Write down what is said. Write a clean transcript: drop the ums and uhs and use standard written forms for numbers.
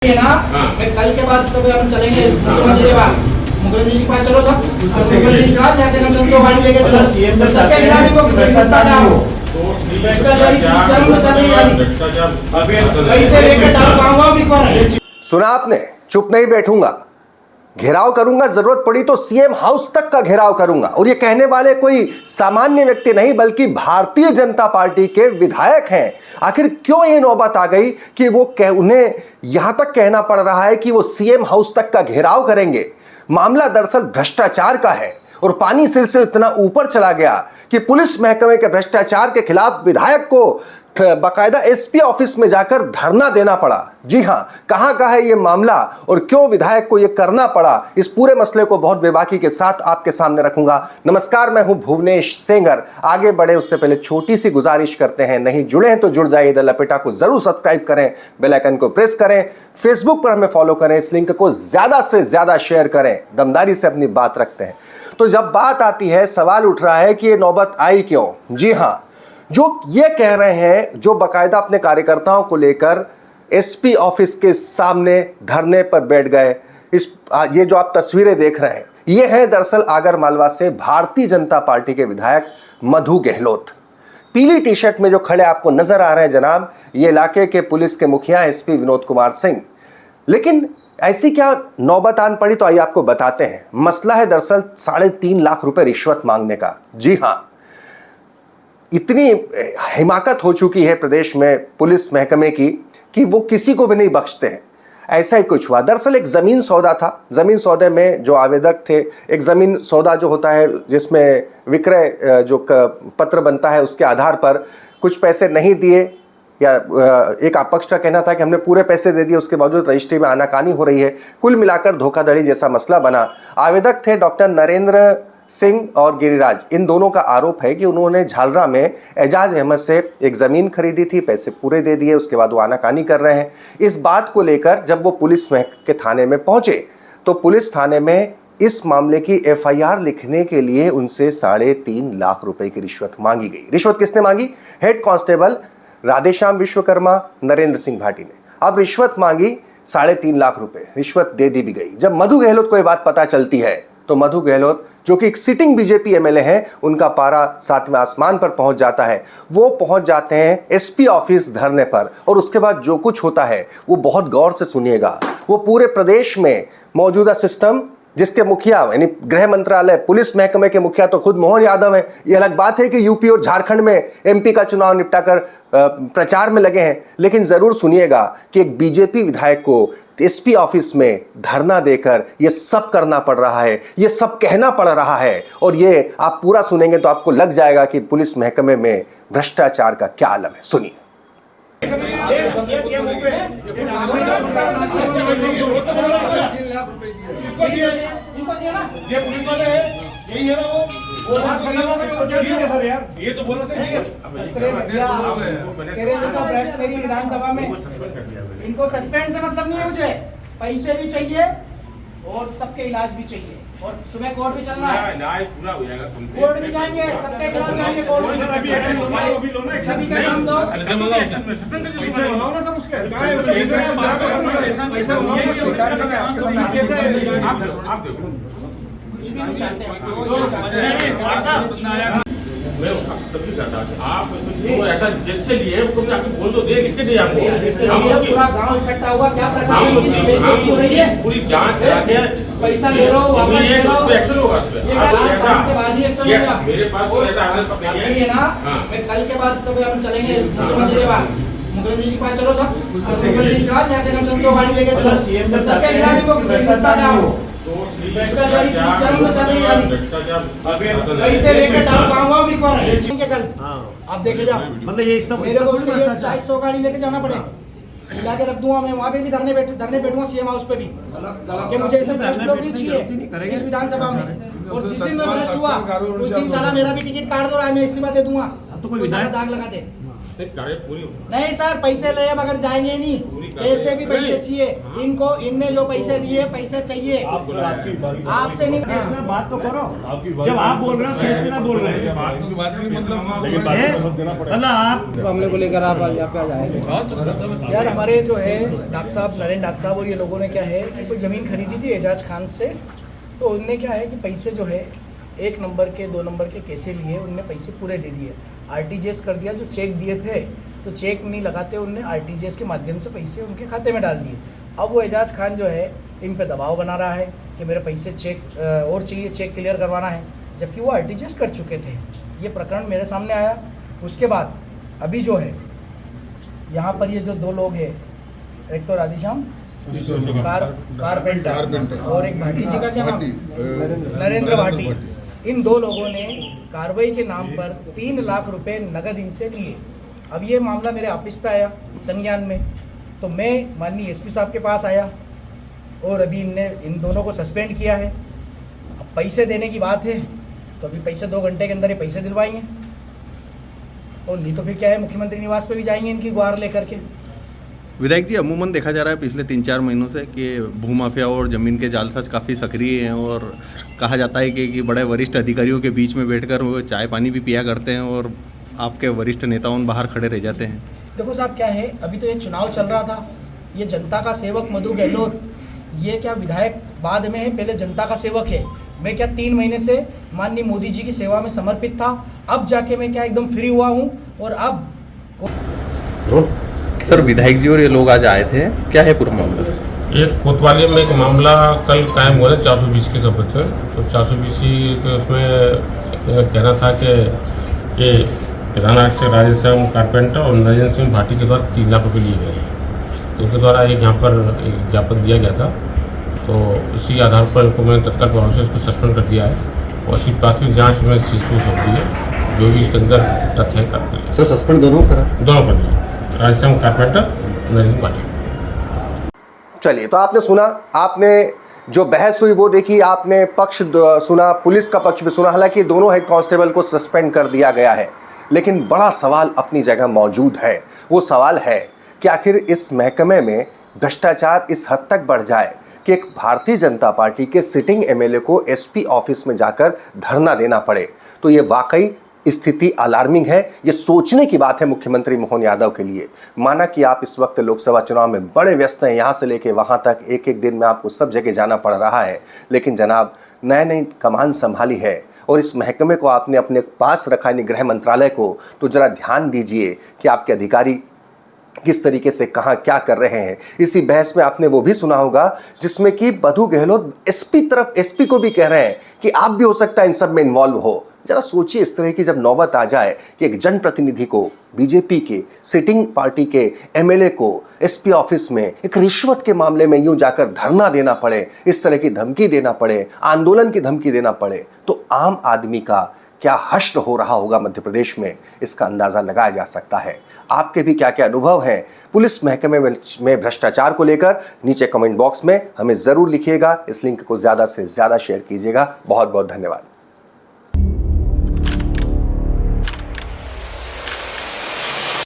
है ना। मैं कल के बाद सब हम चलेंगे मुख्यमंत्री के पास, मुख्यमंत्री जी के पास चलो सब, मुख्यमंत्री जी के पास जैसे हम तुमको गाड़ी लेके चलो, सबके खिलाफ इनको भ्रष्टाचार हो, भ्रष्टाचारी चरम पर चल रही है, पैसे लेके गाँव भी कौन है। सुना आपने, चुप नहीं बैठूंगा, घेराव करूंगा, जरूरत पड़ी तो सीएम हाउस तक का घेराव करूंगा। और ये कहने वाले कोई सामान्य व्यक्ति नहीं बल्कि भारतीय जनता पार्टी के विधायक हैं। आखिर क्यों ये नौबत आ गई कि उन्हें यहां तक कहना पड़ रहा है कि वो सीएम हाउस तक का घेराव करेंगे। मामला दरअसल भ्रष्टाचार का है और पानी सिर से इतना ऊपर चला गया कि पुलिस महकमे के भ्रष्टाचार के खिलाफ विधायक को बाकायदा एसपी ऑफिस में जाकर धरना देना पड़ा। जी हां, कहां का है ये मामला और क्यों विधायक को ये करना पड़ा, इस पूरे मसले को बहुत बेबाकी के साथ आपके सामने रखूंगा। नमस्कार, मैं हूं भुवनेश सेंगर। आगे बढ़े उससे पहले छोटी सी गुजारिश करते हैं, नहीं जुड़े हैं तो जुड़ जाइए, द लपेटा को जरूर सब्सक्राइब करें, बेल आइकन को प्रेस करें, फेसबुक पर हमें फॉलो करें, इस लिंक को ज्यादा से ज्यादा शेयर करें। दमदारी से अपनी बात रखते हैं। तो जब बात आती है, सवाल उठ रहा है कि ये नौबत आई क्यों। जी हां, जो ये कह रहे हैं, जो बाकायदा अपने कार्यकर्ताओं को लेकर एसपी ऑफिस के सामने धरने पर बैठ गए, ये जो आप तस्वीरें देख रहे हैं, ये हैं दरअसल आगर मालवा से भारतीय जनता पार्टी के विधायक मधु गहलोत। पीली टी शर्ट में जो खड़े आपको नजर आ रहे हैं जनाब, ये इलाके के पुलिस के मुखिया एसपी विनोद कुमार सिंह। लेकिन ऐसी क्या नौबत आन पड़ी, तो आइए आपको बताते हैं। मसला है दरअसल 3.5 लाख रुपए रिश्वत मांगने का। जी हां, इतनी हिमाकत हो चुकी है प्रदेश में पुलिस महकमे की कि वो किसी को भी नहीं बख्शते हैं। ऐसा ही कुछ हुआ। दरअसल एक जमीन सौदा था, जमीन सौदे में जो आवेदक थे, एक जमीन सौदा जो होता है जिसमें विक्रय जो पत्र बनता है, उसके आधार पर कुछ पैसे नहीं दिए, या एक अपक्ष का कहना था कि हमने पूरे पैसे दे दिए, उसके बावजूद रजिस्ट्री में आनाकानी हो रही है। कुल मिलाकर धोखाधड़ी जैसा मसला बना। आवेदक थे डॉक्टर नरेंद्र सिंह और गिरिराज। इन दोनों का आरोप है कि उन्होंने झालरा में एजाज अहमद से एक जमीन खरीदी थी, पैसे पूरे दे दिए, उसके बाद वो आनाकानी कर रहे हैं। इस बात को लेकर जब वो पुलिस के थाने में पहुंचे तो पुलिस थाने में इस मामले की एफआईआर लिखने के लिए उनसे 3.5 लाख रुपए की रिश्वत मांगी गई। रिश्वत किसने मांगी? हेड कांस्टेबल राधेश्याम विश्वकर्मा, नरेंद्र सिंह भाटी ने। अब रिश्वत मांगी 3.5 लाख रुपए, रिश्वत दे दी भी गई। जब मधु गहलोत को यह बात पता चलती है तो मधु गहलोत, जो कि एक सिटिंग बीजेपी एमएलए हैं, उनका पारा 7वें आसमान पर पहुंच जाता है। वो पहुंच जाते हैं एसपी ऑफिस धरने पर, और उसके बाद जो कुछ होता है वो बहुत गौर से सुनिएगा। वो पूरे प्रदेश में मौजूदा सिस्टम, जिसके मुखिया यानी गृह मंत्रालय, पुलिस महकमे के मुखिया तो खुद मोहन यादव हैं। ये अलग बात है कि यूपी और झारखंड में एमपी का चुनाव निपटाकर प्रचार में लगे हैं, लेकिन जरूर सुनिएगा कि एक बीजेपी विधायक को एसपी ऑफिस में धरना देकर ये सब करना पड़ रहा है, ये सब कहना पड़ रहा है। और ये आप पूरा सुनेंगे तो आपको लग जाएगा कि पुलिस महकमे में भ्रष्टाचार का क्या आलम है। सुनिए। ये पुलिस वाले हैं, यही है ना वो ये तो बोलना सही है। तेरे जैसा भ्रष्ट मेरी विधानसभा में, इनको सस्पेंड से मतलब नहीं है। मुझे पैसे भी चाहिए और सबके इलाज भी चाहिए, और सुबह कोर्ट भी चलना है। न्याय पूरा हो जाएगा, कोर्ट भी जाएंगे, सबके खिलाफ जाएंगे कोर्ट भी। अभी एक्शन लो ना, अभी लो ना, सभी का नाम दो। सस्पेंड कर दीजिए, बनाओ ना सब उसके। आप देखो कुछ भी नहीं चाहते तभी करता आप जो ऐसा जिससे लिए वो कभी आपको बोल तो दे, लिख के दे आपको। हम उसकी पूरा गांव इकट्ठा हुआ, क्या प्रशासन की बेइज्जती हो रही है। पूरी जांच करा के पैसा ले लो, वापस ले लो, एक्शन होगा उस पे। के बाद ही एक्शन होगा। मेरे पास कोई ऐसा आवेदन नहीं है ना। मैं कल के बाद सब हम चलेंगे मुख्यमंत्री के पास, मुख्यमंत्री जी के पास चलो सब, मुख्यमंत्री जी के पास जैसे हम तुमको गाड़ी लेके चलो, सबके खिलाफ इनको भ्रष्टाचार हो, भ्रष्टाचारी चरम पर चल रही है, पैसे लेके गाँव भी कौन है। कल आप देख ले जाओ, मतलब ये एकदम मेरे को उसके लिए 100 गाड़ी लेके जाना पड़े, मिला के रख दूंगा मैं। वहाँ पे भी धरने बैठूंगा सीएम हाउस पे भी, कि मुझे ऐसे भ्रष्ट लोग नहीं चाहिए इस विधानसभा में। और जिस दिन मैं भ्रष्ट हुआ उस दिन साला मेरा भी टिकट काट दो, मैं इस्तीफा दे दूंगा। तो कोई विधायक दाग लगा दे, कार्य पूरी नहीं सर, पैसे ले मगर जाएंगे नहीं, कैसे भी पैसे चाहिए इनको। इनने जो पैसे दिए, पैसे चाहिए आपसे नहीं। इसमें बात तो करो, जब आप बोल रहे हो शेष में ना बोल रहे हैं, मतलब आप मामले को लेकर आप यहाँ पे आ जाएंगे यार। हमारे जो है डॉक्टर साहब, नरेंद्र डॉक्टर साहब और ये लोगों ने क्या है कि कोई ज़मीन खरीदी थी एजाज खान से, तो उनने क्या है कि पैसे जो है 1 नंबर के 2 नंबर के कैसे लिए, उनने पैसे पूरे दे दिए, आरटीजीएस कर दिया। जो चेक दिए थे तो चेक नहीं लगाते, उनने आरटीजीएस के माध्यम से पैसे उनके खाते में डाल दिए। अब वो एजाज खान जो है इन पे दबाव बना रहा है कि मेरे पैसे चेक और चाहिए, चेक क्लियर करवाना है, जबकि वो आरटीजीएस कर चुके थे। ये प्रकरण मेरे सामने आया। उसके बाद अभी जो है यहाँ पर ये जो 2 लोग हैं, एक तो राधेश्याम कारपेंटर और एक भाटी जी का क्या नाम, नरेंद्र भाटी, इन 2 लोगों ने कार्रवाई के नाम पर 3 लाख रुपए नगद इनसे लिए। अब ये मामला मेरे ऑफिस पे आया संज्ञान में, तो मैं माननीय एसपी साहब के पास आया और अभी इनने इन दोनों को सस्पेंड किया है। अब पैसे देने की बात है तो अभी पैसे 2 घंटे के अंदर ये पैसे दिलवाएंगे, और नहीं तो फिर क्या है, मुख्यमंत्री निवास पे भी जाएंगे इनकी गुहार लेकर के। विधायक जी, अमूमन देखा जा रहा है पिछले 3-4 महीनों से कि भूमाफिया और ज़मीन के जालसाज काफ़ी सक्रिय हैं, और कहा जाता है कि बड़े वरिष्ठ अधिकारियों के बीच में बैठकर वो चाय पानी भी पिया करते हैं और आपके वरिष्ठ नेताओं बाहर खड़े रह जाते हैं। देखो साहब क्या है, अभी तो ये चुनाव चल रहा था, ये जनता का सेवक मधु गहलोत, ये क्या विधायक बाद में है, पहले जनता का सेवक है। मैं क्या 3 महीने से माननीय मोदी जी की सेवा में समर्पित था, अब जाके मैं क्या एकदम फ्री हुआ हूँ। और अब सर, विधायक जी और ये लोग आज आए थे, क्या है पूरा मामला? एक कोतवाली में एक मामला कल कायम हुआ था 420 के सबूत पे। तो 420 के उसमें कहना था कि ये प्रधान आरक्षक राधेश्याम कारपेंटर और नरेंद्र सिंह भाटी के द्वारा 3 लाख रुपये लिए गए हैं। तो उनके द्वारा एक यहाँ पर एक ज्ञापन दिया गया था, तो इसी आधार पर इनको मैंने तत्काल प्रभाव से इसको सस्पेंड कर दिया है और इसकी प्राथमिक जाँच में सीज को सौंप दी है, जो भी इसके अंदर तथ्य है कर। सर सस्पेंड दोनों कर दिया राधेश्याम कारपेंटर, नरेंद्र भाटी। चलिए, तो आपने सुना, आपने जो बहस हुई वो देखी, आपने पक्ष सुना, पुलिस का पक्ष भी सुना। हालांकि दोनों हेड कांस्टेबल को सस्पेंड कर दिया गया है, लेकिन बड़ा सवाल अपनी जगह मौजूद है। वो सवाल है कि आखिर इस महकमे में भ्रष्टाचार इस हद तक बढ़ जाए कि एक भारतीय जनता पार्टी के सिटिंग एमएलए को एसपी ऑफिस में जाकर धरना देना पड़े। तो ये वाकई स्थिति अलार्मिंग है। ये सोचने की बात है मुख्यमंत्री मोहन यादव के लिए। माना कि आप इस वक्त लोकसभा चुनाव में बड़े व्यस्त हैं, यहाँ से लेके वहाँ तक एक दिन में आपको सब जगह जाना पड़ रहा है, लेकिन जनाब नई कमान संभाली है और इस महकमे को आपने अपने पास रखा है, गृह मंत्रालय को। तो जरा ध्यान दीजिए कि आपके अधिकारी किस तरीके से कहाँ क्या कर रहे हैं। इसी बहस में आपने वो भी सुना होगा जिसमें कि मधु गहलोत एसपी को भी कह रहे हैं कि आप भी हो सकता है इन सब में इन्वॉल्व हो। जरा सोचिए, इस तरह की जब नौबत आ जाए कि एक जनप्रतिनिधि को, बीजेपी के सिटिंग पार्टी के एमएलए को एसपी ऑफिस में एक रिश्वत के मामले में यूं जाकर धरना देना पड़े, इस तरह की धमकी देना पड़े, आंदोलन की धमकी देना पड़े, तो आम आदमी का क्या हश्र हो रहा होगा मध्य प्रदेश में, इसका अंदाजा लगाया जा सकता है। आपके भी क्या क्या अनुभव हैं पुलिस महकमे में भ्रष्टाचार को लेकर, नीचे कमेंट बॉक्स में हमें जरूर लिखिएगा। इस लिंक को ज्यादा से ज्यादा शेयर कीजिएगा। बहुत बहुत धन्यवाद।